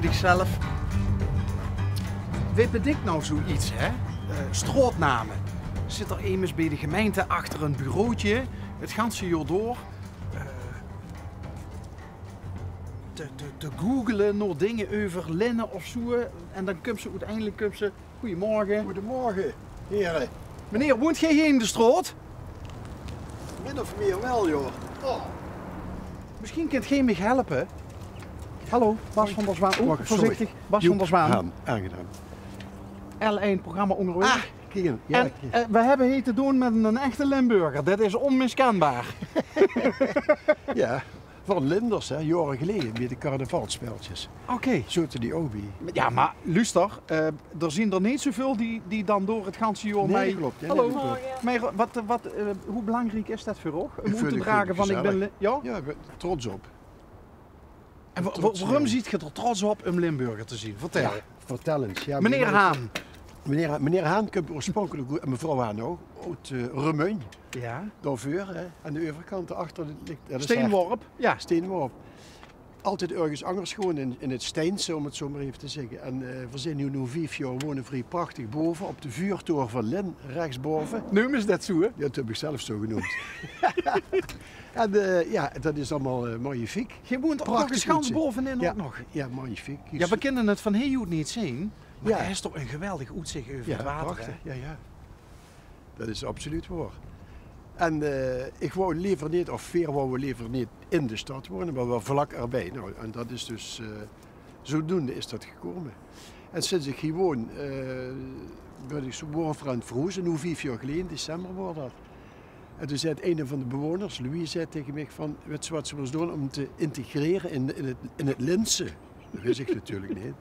weet ik zelf. Wie bedenkt nou zoiets, hè? Strootnamen. Zit er immers bij de gemeente achter een bureautje, het ganse jaar door, te googelen naar dingen over linnen of zo. En dan komt ze uiteindelijk, goedemorgen. Goedemorgen, heren. Meneer, woont jij hier in de straat? Min of meer wel, joh. Oh. Misschien kunt jij me helpen. Hallo, Bas van der Zwaan. Oeh, Wacht, voorzichtig. sorry. Bas van der Zwaan. Aangedaan. L1 programma onderweg. Ah, kijk. Ja, En we hebben hier te doen met een echte Limburger. Dit is onmiskenbaar. ja, van Linders, hè, jaren geleden, bij de carnavalspeltjes. Oké. Zoeten die ook bij. Ja, maar luister, er zien er niet zoveel die dan door het ganse jaar Nee, mee... dat klopt. Ja, Hallo. nee, dat klopt. Maar hoe belangrijk is dat voor ook? Om vind te ik dragen van ik ben... gezellig. Ja? Ja, ik ben trots op. En trots waarom op. ziet je er trots op om Limburger te zien? Vertel. Ja, vertel eens. Ja, Meneer Haan. Meneer Haan komt oorspronkelijk, en mevrouw Haan ook, uit Remeun. Ja. Daarvoor, hè, aan de overkant, daarachter ligt... Ja, dat is Steenworp. Ja. Steenworp. Altijd ergens anders gewoon in het Steense, om het zo maar even te zeggen. En we zijn nu 5 jaar wonen vrij prachtig boven, op de vuurtoren van Lin, rechtsboven. Nu is dat zo, hè? Ja, dat heb ik zelf zo genoemd. En ja, dat is allemaal magnifiek. Je woont ook nog Prachtig eens gans uitzicht. bovenin Ja, ook nog. ja, magnifiek. Ja, we kunnen het van heel goed niet zien. Maar Ja. hij is toch een geweldig uitzicht over het water, prachtig. hè? Ja. Dat is absoluut waar. En ik wou liever niet, of Veer wou we liever niet in de stad wonen, maar wel vlak erbij. Nou, en dat is dus, zodoende is dat gekomen. En sinds ik hier woon, ben ik zo woonvrouw Vroes, en nu 5 jaar geleden, december was dat. En toen zei een van de bewoners, Louis, zei tegen mij van, weet je wat ze willen doen om te integreren in het Linse? Dat wist ik natuurlijk niet.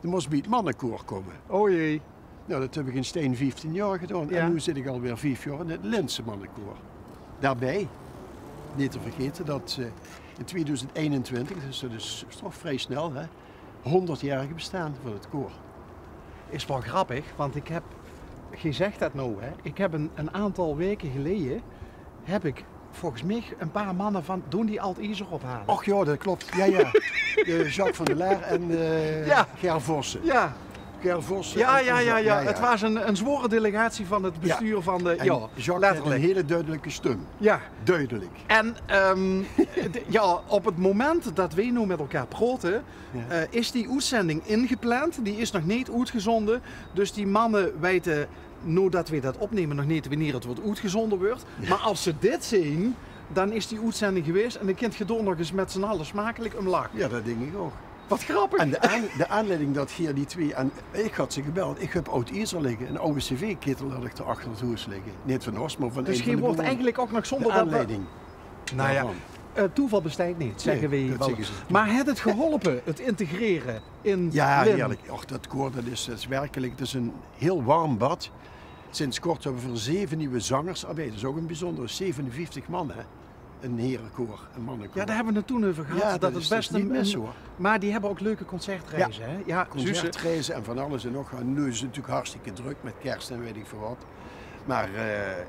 Er moest bij het mannenkoor komen. Oh jee. Nou, dat heb ik in Steen 15 jaar gedaan. Ja. En nu zit ik alweer 5 jaar in het Linse mannenkoor. Daarbij, niet te vergeten, dat in 2021, dus dat is toch vrij snel, hè, 100-jarige bestaan van het koor. Is wel grappig, want ik heb, je zegt dat nou, hè. Ik heb een aantal weken geleden, heb ik volgens mij een paar mannen van, doen die Alt IJzer ophalen. Och ja, dat klopt. Ja. Jacques van der Laar en Ja. Ger Vossen. Ja, Ger Vossen. ja. Het was een zware delegatie van het bestuur van de, En ja, Jacques had letterlijk. een hele duidelijke stem. Ja. Duidelijk. En ja, op het moment dat wij nu met elkaar praten, is die uitzending ingepland. Die is nog niet uitgezonden. Dus die mannen weten, nu dat we dat opnemen, nog niet wanneer het wordt uitgezonden wordt. Ja. Maar als ze dit zien, dan is die uitzending geweest en dan kunt je door nog eens met z'n allen smakelijk om lachen. Ja, dat denk ik ook. Wat grappig. En de aanleiding dat hier die twee, en ik had ze gebeld, ik heb oud IJzer liggen, een oude cv-ketel had ik er achter het huis liggen. Niet van ons, maar van Dus een van je de wordt bewoners. eigenlijk ook nog zonder de dat we... aanleiding. Nou ja, daarvan. toeval bestaat niet, zeggen Nee, we dat wel. zeggen ze. Maar heeft het geholpen, het integreren in Ja, Lin? heerlijk. Och, dat koor, dat is werkelijk, het is een heel warm bad. Sinds kort hebben we er 7 nieuwe zangers erbij. Dat is ook een bijzondere, 57 man, hè. Een herenkoor, een mannenkoor. Ja, daar hebben we het toen over gehad. Ja, dat dat het is best niet mis, hoor. Maar die hebben ook leuke concertreizen, hè? Ja, Suze. Concertreizen en van alles en nog. En nu is het natuurlijk hartstikke druk met kerst en weet ik veel wat. Maar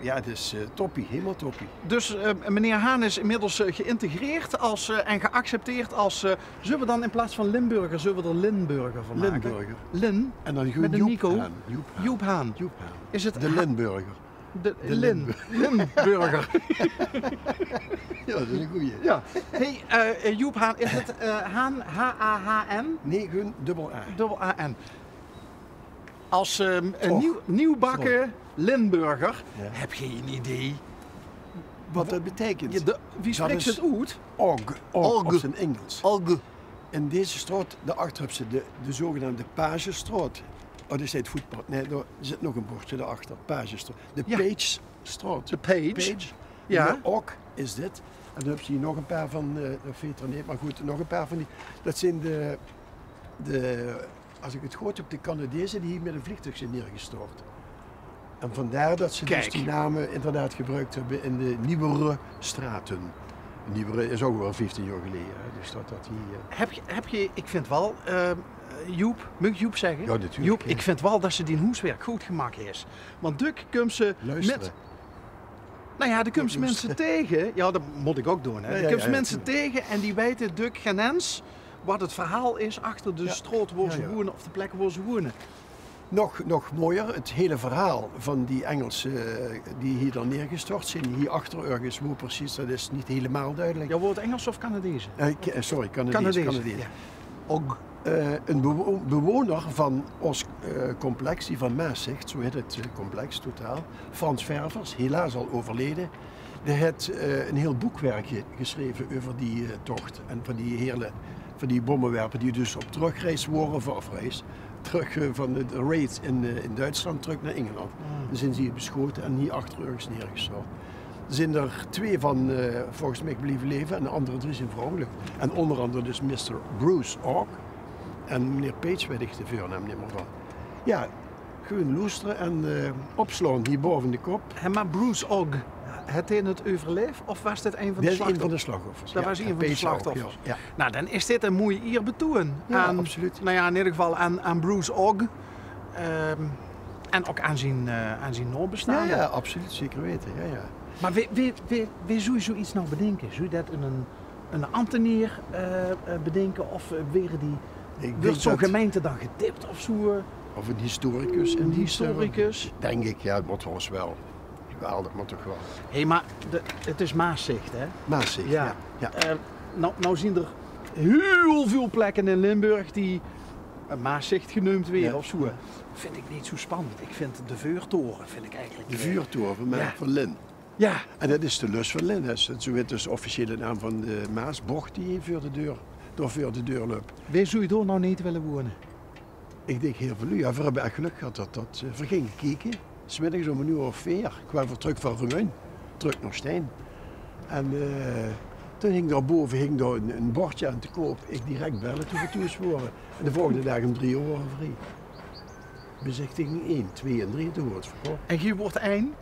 ja, het is toppie, helemaal toppie. Dus meneer Haan is inmiddels geïntegreerd en geaccepteerd als... zullen we dan in plaats van Limburger, zullen we er Linburger van maken? Linburger. Lin? En dan Met Joep een Nico? Haan. Joep Haan. Joep Haan. Is het De Linburger. De Linburger. Ja, dat is een goeie. Ja. Hey, Joep Haan, is het Haan, H-A-H-N? Nee, gewoon dubbel A. Dubbel A-N. Als een Och, nieuwbakken Limburger, Ja. heb je een idee? Wat dat betekent? Wie spreekt is- het uit? Org. Org. Op zijn Engels. Alge. In deze straat, daarachter heb je de zogenaamde Pagestraat. Oh, dat is het voetpad. Nee, daar zit nog een bordje daarachter. Pagestraat. De Ja. Pagestraat. De Page. Page. Ja. En de Org is dit. En dan heb je hier nog een paar van, dat weet er niet, maar goed, nog een paar van die. Dat zijn als ik het goed heb, de Canadezen die hier met een vliegtuig zijn neergestort. En vandaar dat ze dus Kijk. die namen inderdaad gebruikt hebben in de nieuwere straten. Nieuwere is ook wel 15 jaar geleden, hè, dus dat hier... Heb je, ik vind wel, Joep, mag ik Joep zeggen? Ja, natuurlijk, Joep, ja. ik vind wel dat ze die hoeswerk goed gemaakt is. Want Duk komt ze Luisteren. met... Nou ja, er komt ze mensen tegen. Ja, dat moet ik ook doen. Hè. Ja, Er ja, komt ja, mensen natuurlijk. tegen en die weten Duk geen eens wat het verhaal is achter de stroot waar ze wonen of de plekken waar ze wonen. Nog mooier, het hele verhaal van die Engelsen die hier dan neergestort zijn, hierachter ergens, hoe precies, dat is niet helemaal duidelijk. Ja, wordt het Engels of Canadees? Sorry, Canadees. Ook een bewoner van ons complex, die van Maastricht, zo heet het complex totaal, Frans Ververs, helaas al overleden, die heeft een heel boekwerkje geschreven over die tocht en van die bommenwerpen die dus op terugreis waren, of afreis. Terug van de raid in Duitsland terug naar Engeland. Dan zijn ze hier beschoten en hier achter ergens neergestort. Er zijn er 2 van volgens mij blijven leven en de andere 3 zijn vrouwelijk. En onder andere dus Mr. Bruce Ogg en meneer Page, weet ik de voornaam niet meer van. Ja, gewoon loesteren en opslaan hier boven de kop. Maar Bruce Ogg, had hij het overleefd of was dit een van de slachtoffers? Dat is een van de slachtoffers. Dat was een van de slachtoffers. Ja. Nou, dan is dit een mooie eer betoon. Ja, aan, absoluut. Nou ja, in ieder geval aan Bruce Ogg. En ook aan zijn nabestaan. Ja, absoluut, zeker weten. Ja. Maar wie zou je zoiets nou bedenken? Zou je dat een ambtenaar bedenken of weer wordt zo'n gemeente dan getipt of zo? Of een historicus. Een historicus? Denk ik, ja, het moet ons wel. Wel, dat moet toch wel. Hé, maar het is Maastricht, hè? Maastricht, ja. Nou zien er heel veel plekken in Limburg die Maastricht genoemd weer of zo. Vind ik niet zo spannend. Ik vind de vuurtoren, vind ik eigenlijk... De vuurtoren van Lin. Ja. En dat is de lus van Lin. Zo heet dus de officiële naam van de Maasbocht die voor de deur loopt. Waar zou je door nou niet willen wonen? Ik denk heel veel. Ja, we hebben echt geluk gehad dat we gingen kijken. 's middags om 1:04. Ik kwam weer terug van Remun, terug naar Steen. En toen hing daar boven een bordje aan te koop. Ik direct bellen toen we thuis waren. En de volgende dag om 3 uur vrij. Bezichtiging 1, 2 en 3, toen wordt het verkocht. En je wordt één?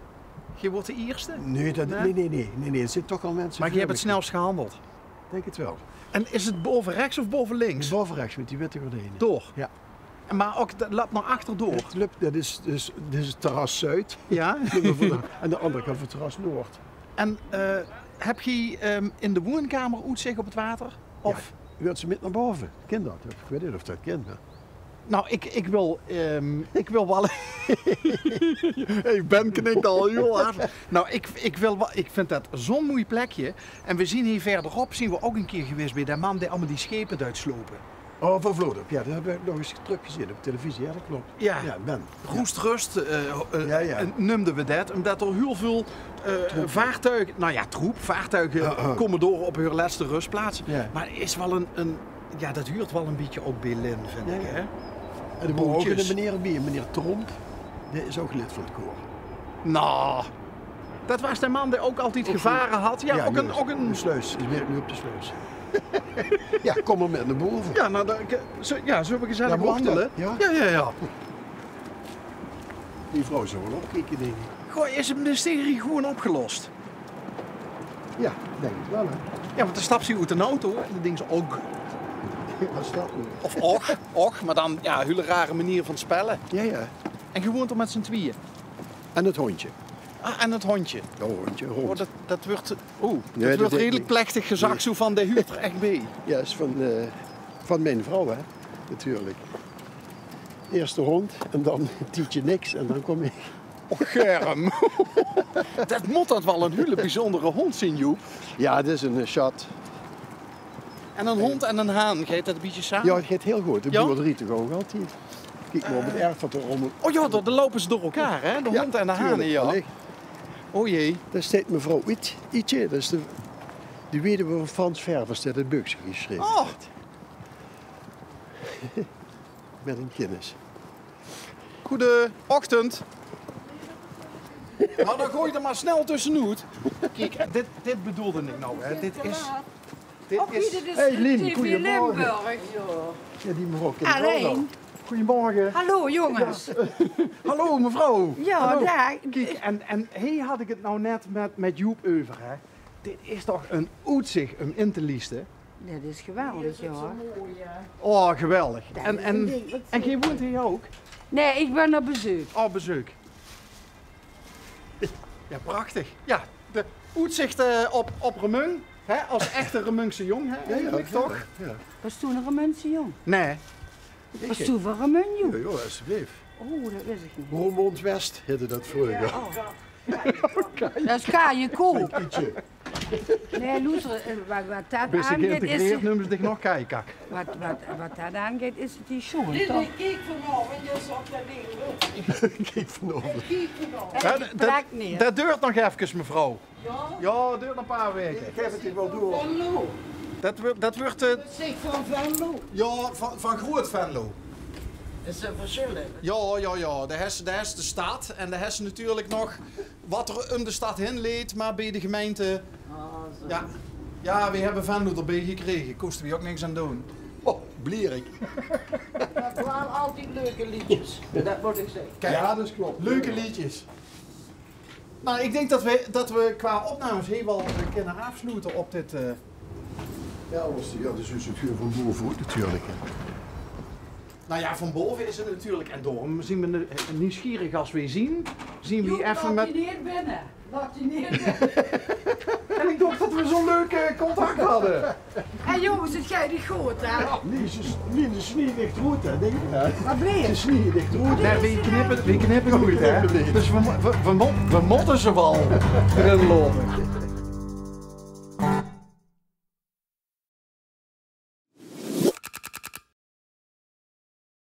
Je wordt de eerste? Nee, er zitten toch al mensen. Maar je hebt het snelst gehandeld? Denk het wel. En is het boven rechts of boven links? Boven rechts met die witte gordijnen. Door? Ja. Maar ook dat loopt naar achter door? Dat is het terras Zuid. Ja. En de andere kant van het terras Noord. En heb je in de woonkamer uitzicht op het water? Of? Ja, wilt ze met naar boven? Kind dat? Ik weet niet of dat kind. Nou, ik wil wel... Hey, Ben knikt al heel hard. Nou, ik vind dat zo'n mooi plekje. En we zien hier verderop, zien we ook een keer geweest bij de man die allemaal die schepen uitslopen. Oh, van Vlodop. Ja, dat heb ik nog eens terug gezien op televisie. Ja, dat klopt. Ja, Ben. Roestrust noemden we dat. Omdat er heel veel vaartuigen, vaartuigen komen door op hun laatste rustplaats. Ja. Maar er is wel ja, dat huurt wel een beetje ook bij Lin, vind ik. Hè? En de bootjes. Meneer Tromp, die is ook lid van het koor. Nou, dat was de man die ook altijd gevaren had. Ja, ook een... De sluis, die werkt nu op de sluis. Ja, kom maar met naar boven. Ja, nou, zullen we gezellig wandelen? Ja? Ja. Die vrouw zou wel opkijken, denk ik. Goh, is het mysterie gewoon opgelost? Ja, denk ik wel, hè. Ja, want dan stapt ze uit een auto en dan denkt ze ook. Wat is dat nu? Of och, maar dan, ja, een hele rare manier van spellen. Ja. En je woont er met z'n tweeën. En het hondje. Ah, en het hondje. Oh, hond. Oh, dat wordt redelijk plechtig gezakt, zo van de huurt er echt bij. Ja, is van mijn vrouw, hè, natuurlijk. Eerst de hond en dan Tietje niks en dan kom ik. Och, Germ. Dat moet dat wel een hele bijzondere hond zijn, Joep. Ja, het is een chat. En een hond en een haan, gaat dat een beetje samen? Ja, het gaat heel goed. De boerderie toch ook altijd. Kijk maar op het erf wat er om. Oh ja, dan lopen ze door elkaar, hè? De hond en de haan, ja. Oh jee. Daar staat mevrouw Ietje, dat is de weduwe van Frans Ververs, die het boekje geschreven heeft. Met een kennis. Goedeochtend. Nou, dan gooi je er maar snel tussenuit. Kijk, dit bedoelde ik nou, hè. Dit is... Hey Lien, goedemorgen. Limburg, Ja, die mevrouw ken ik Alleen. wel. Goedemorgen. Hallo jongens. Hallo mevrouw. Ja, hallo. daar. Kijk, en hier had ik het nou net met Joep over, hè. Dit is toch een uitzicht om in te liesten. Dat is geweldig, hoor. Oh, geweldig. En jij woont hier ook? Nee, ik ben op bezoek. Oh, bezoek. Ja, prachtig. Ja, de uitzicht op Remun. Hè, als echte Remunkse jong, hè, eigenlijk toch? Ja. Was toen een Remunse jong? Nee. Was toen van Remun jong? Ja, alsjeblieft. Oh, dat wist ik niet. Roermond West heette dat vroeger. Dat is Kaaien Kool. Ietsje. Nee, Loeser, wat dat Ben je aangeet is... geïntegreerd, noemen ze dich nog kijkak. Wat dat aangeet is het die schoen, Dit toch? ik kijk vanavond, je zat daar neer. Kijk vanochtend. Kijk vanavond. En ik trek neer. Dat duurt nog even, mevrouw. Ja, Ja, dat duurt nog een paar weken. Ik geef het je wel door. Van Lo. Dat wordt Dat zeg van Lo. ja, van Groot Venlo. Dat is een verschil. Ja. De is de stad en de is natuurlijk nog wat er om de stad heen leed, maar bij de gemeente. Ja, ja, we hebben Venlo erbij gekregen. Kosten we ook niks aan doen. Oh, Blierik. Dat waren altijd leuke liedjes. Dat moet ik zeggen. Kijk, Ja, dat klopt. leuke liedjes. Nou, ik denk dat we qua opnames heel wel kunnen afsluiten op dit. Ja, dat is dus het vuur van boven natuurlijk. Nou ja, van boven is het natuurlijk. En daarom zien we nieuwsgierig als we zien we Joep, even laat met. die niet binnen. Laat die niet binnen. En ik dacht dat we zo'n leuk contact hadden. Hé jongens, het gaat niet goed, hè? Nee, de sneeuw ligt rood, hè, denk ik. Wat De bleef? sneeuw ligt rood. Nee, we knippen goed, hè? Dus we moeten ze wel erin lopen.